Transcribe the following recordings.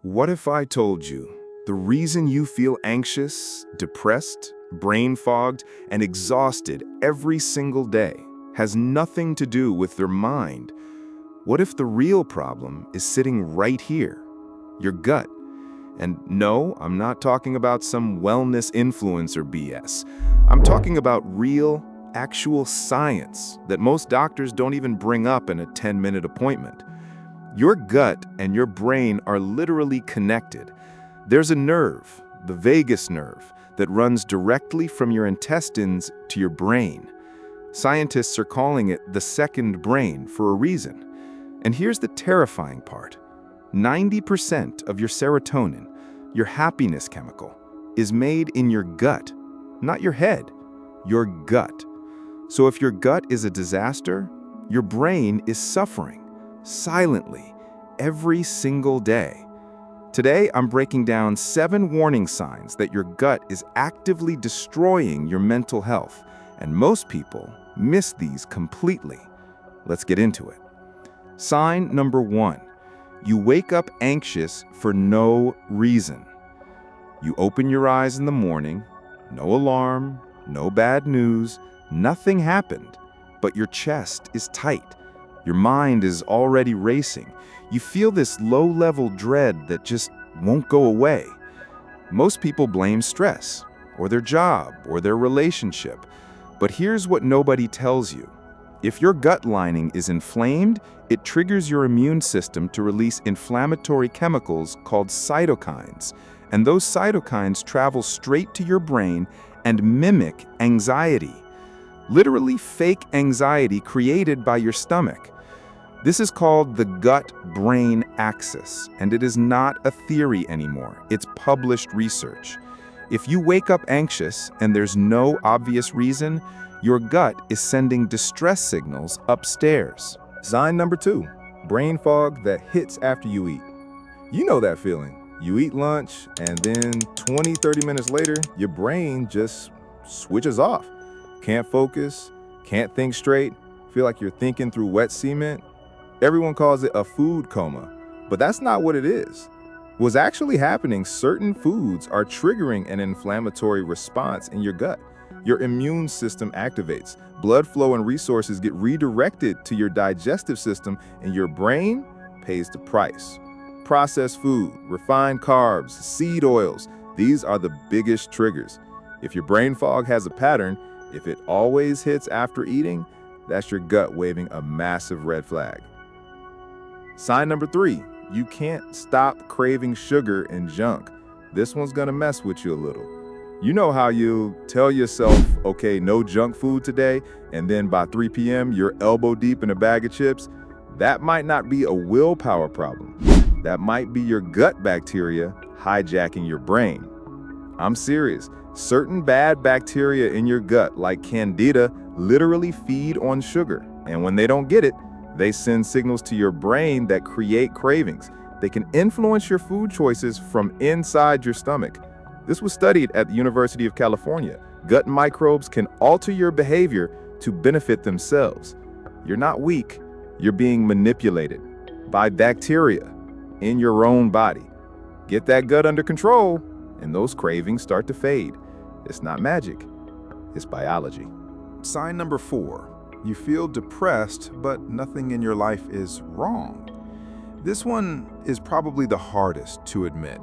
What if I told you the reason you feel anxious, depressed, brain fogged, and exhausted every single day has nothing to do with your mind? What if the real problem is sitting right here, your gut? And no, I'm not talking about some wellness influencer BS. I'm talking about real, actual science that most doctors don't even bring up in a 10-minute appointment. Your gut and your brain are literally connected. There's a nerve, the vagus nerve, that runs directly from your intestines to your brain. Scientists are calling it the second brain for a reason. And here's the terrifying part. 90% of your serotonin, your happiness chemical, is made in your gut, not your head, your gut. So if your gut is a disaster, your brain is suffering, silently, every single day. Today, I'm breaking down 7 warning signs that your gut is actively destroying your mental health, and most people miss these completely. Let's get into it. Sign number 1. You wake up anxious for no reason. You open your eyes in the morning, no alarm, no bad news, nothing happened, but your chest is tight. Your mind is already racing. You feel this low-level dread that just won't go away. Most people blame stress, or their job, or their relationship. But here's what nobody tells you. If your gut lining is inflamed, it triggers your immune system to release inflammatory chemicals called cytokines. And those cytokines travel straight to your brain and mimic anxiety. Literally fake anxiety created by your stomach. This is called the gut-brain axis, and it is not a theory anymore. It's published research. If you wake up anxious and there's no obvious reason, your gut is sending distress signals upstairs. Sign number 2, brain fog that hits after you eat. You know that feeling. You eat lunch, and then 20-30 minutes later, your brain just switches off. Can't focus, can't think straight, feel like you're thinking through wet cement. Everyone calls it a food coma, but that's not what it is. What's actually happening, certain foods are triggering an inflammatory response in your gut. Your immune system activates, blood flow and resources get redirected to your digestive system, and your brain pays the price. Processed food, refined carbs, seed oils, these are the biggest triggers. If your brain fog has a pattern, if it always hits after eating, that's your gut waving a massive red flag. Sign number 3, you can't stop craving sugar and junk. This one's gonna mess with you a little. You know how you tell yourself, okay, no junk food today, and then by 3 p.m. you're elbow deep in a bag of chips? That might not be a willpower problem. That might be your gut bacteria hijacking your brain. I'm serious. Certain bad bacteria in your gut, like Candida, literally feed on sugar. And when they don't get it, they send signals to your brain that create cravings. They can influence your food choices from inside your stomach. This was studied at the University of California. Gut microbes can alter your behavior to benefit themselves. You're not weak. You're being manipulated by bacteria in your own body. Get that gut under control, and those cravings start to fade. It's not magic. It's biology. Sign number 4. You feel depressed, but nothing in your life is wrong. This one is probably the hardest to admit.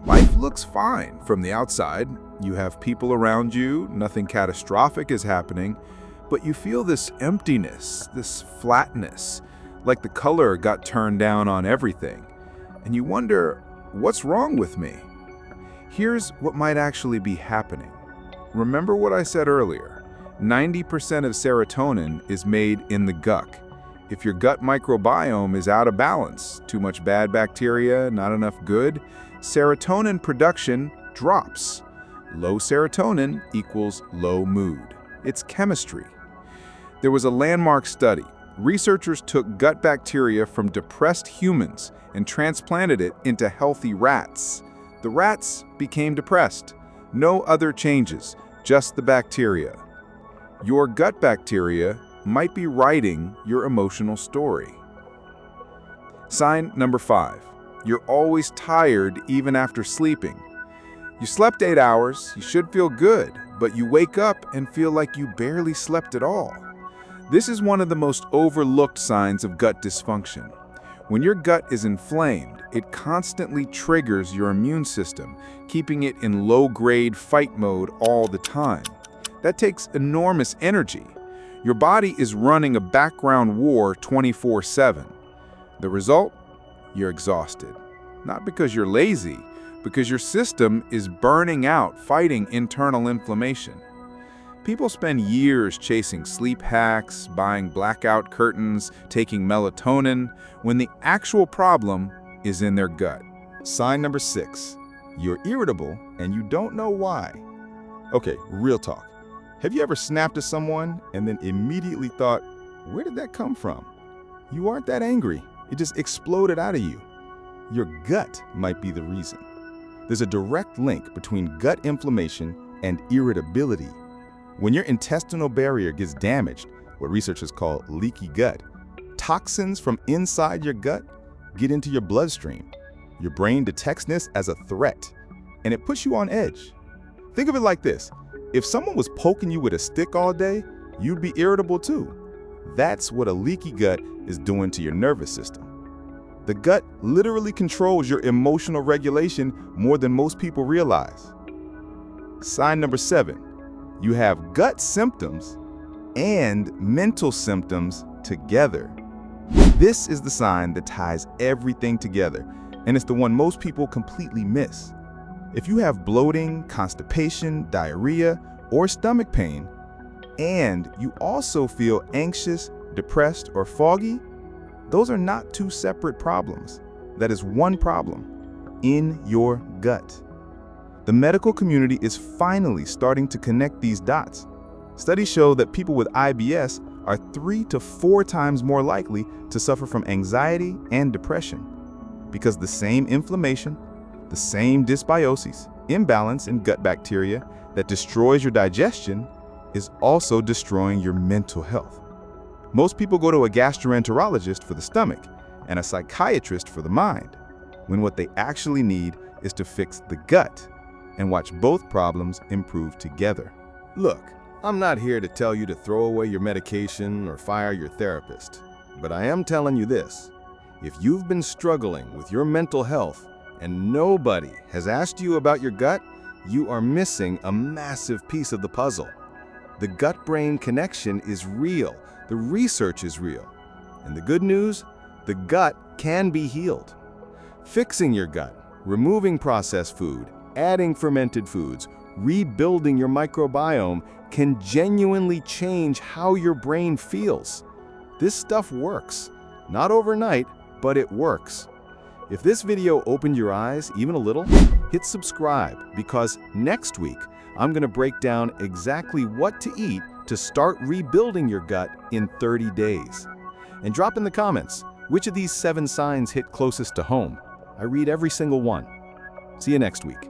Life looks fine from the outside. You have people around you, nothing catastrophic is happening, but you feel this emptiness, this flatness, like the color got turned down on everything. And you wonder, what's wrong with me? Here's what might actually be happening. Remember what I said earlier. 90% of serotonin is made in the gut. If your gut microbiome is out of balance, too much bad bacteria, not enough good, serotonin production drops. Low serotonin equals low mood. It's chemistry. There was a landmark study. Researchers took gut bacteria from depressed humans and transplanted it into healthy rats. The rats became depressed. No other changes, just the bacteria. Your gut bacteria might be writing your emotional story. Sign number 5. You're always tired even after sleeping. You slept 8 hours, you should feel good, but you wake up and feel like you barely slept at all. This is one of the most overlooked signs of gut dysfunction. When your gut is inflamed, it constantly triggers your immune system, keeping it in low-grade fight mode all the time. That takes enormous energy. Your body is running a background war 24/7. The result? You're exhausted. Not because you're lazy, because your system is burning out fighting internal inflammation. People spend years chasing sleep hacks, buying blackout curtains, taking melatonin, when the actual problem is in their gut. Sign number 6, you're irritable and you don't know why. Okay, real talk. Have you ever snapped at someone and then immediately thought, where did that come from? You aren't that angry. It just exploded out of you. Your gut might be the reason. There's a direct link between gut inflammation and irritability. When your intestinal barrier gets damaged, what researchers call leaky gut, toxins from inside your gut get into your bloodstream. Your brain detects this as a threat, and it puts you on edge. Think of it like this. If someone was poking you with a stick all day, you'd be irritable too. That's what a leaky gut is doing to your nervous system. The gut literally controls your emotional regulation more than most people realize. Sign number 7, you have gut symptoms and mental symptoms together. This is the sign that ties everything together, and it's the one most people completely miss. If you have bloating, constipation, diarrhea, or stomach pain, and you also feel anxious, depressed, or foggy, those are not two separate problems. That is one problem in your gut. The medical community is finally starting to connect these dots. Studies show that people with IBS are 3 to 4 times more likely to suffer from anxiety and depression because the same inflammation, the same dysbiosis, imbalance in gut bacteria that destroys your digestion is also destroying your mental health. Most people go to a gastroenterologist for the stomach and a psychiatrist for the mind, when what they actually need is to fix the gut and watch both problems improve together. Look, I'm not here to tell you to throw away your medication or fire your therapist, but I am telling you this. If you've been struggling with your mental health and nobody has asked you about your gut, you are missing a massive piece of the puzzle. The gut-brain connection is real. The research is real. And the good news, the gut can be healed. Fixing your gut, removing processed food, adding fermented foods, rebuilding your microbiome can genuinely change how your brain feels. This stuff works. Not overnight, but it works. If this video opened your eyes even a little, hit subscribe because next week I'm going to break down exactly what to eat to start rebuilding your gut in 30 days. And drop in the comments, which of these 7 signs hit closest to home? I read every single one. See you next week.